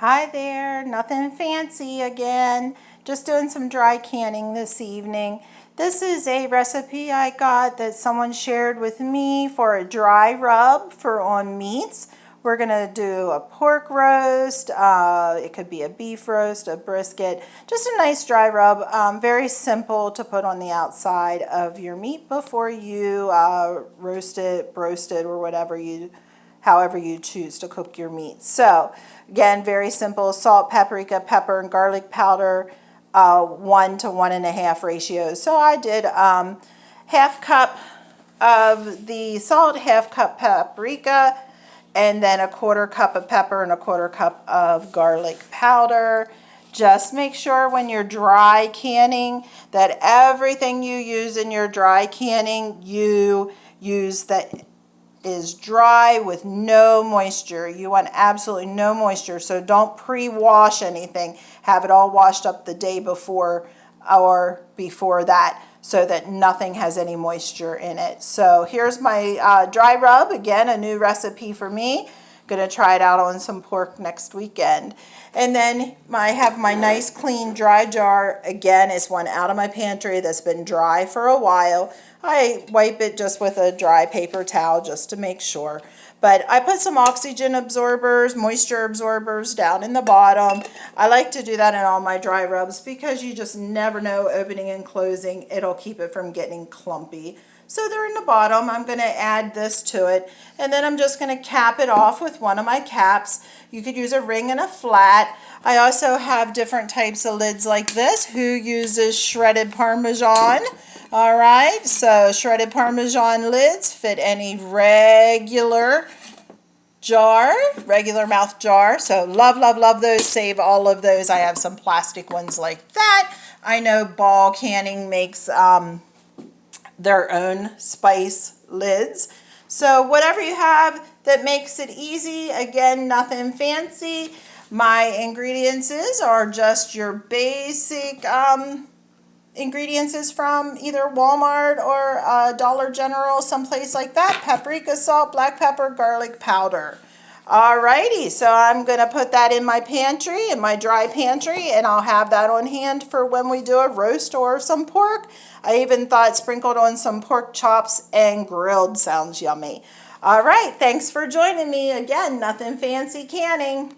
Hi there, nothing fancy again. Just doing some dry canning this evening. This is a recipe I got that someone shared with me for a dry rub for on meats. We're gonna do a pork roast, it could be a beef roast, a brisket, just a nice dry rub, very simple to put on the outside of your meat before you roast it, broast it, or however you choose to cook your meat. So again, very simple: salt, paprika, pepper, and garlic powder, 1 to 1.5 ratio. So I did half cup of the salt, half cup paprika, and then a 1/4 cup of pepper and a 1/4 cup of garlic powder. Just make sure when you're dry canning that everything you use in your dry canning, you use that is dry with no moisture. You want absolutely no moisture, so don't pre-wash anything. Have it all washed up the day before or before that so that nothing has any moisture in it. So here's my dry rub. Again, a new recipe for me. Gonna try it out on some pork next weekend. And then I have my nice clean dry jar. Again, it's one out of my pantry that's been dry for a while. I wipe it just with a dry paper towel just to make sure. But I put some oxygen absorbers, moisture absorbers down in the bottom. I like to do that in all my dry rubs because you just never know, opening and closing, it'll keep it from getting clumpy. So they're in the bottom. I'm going to add this to it, and then I'm just going to cap it off with one of my caps. You could use a ring and a flat. I also have different types of lids like this. Who uses shredded Parmesan? All right, so shredded Parmesan lids fit any regular jar, regular mouth jar. So love, love, love those. Save all of those. I have some plastic ones like that. I know Ball Canning makes their own spice lids. So whatever you have that makes it easy, again, nothing fancy. My ingredients are just your basic ingredients from either Walmart or Dollar General, someplace like that. Paprika, salt, black pepper, garlic powder. Alrighty, so I'm going to put that in my pantry, in my dry pantry, and I'll have that on hand for when we do a roast or some pork. I even thought sprinkled on some pork chops and grilled sounds yummy. All right, thanks for joining me. Again, nothing fancy canning.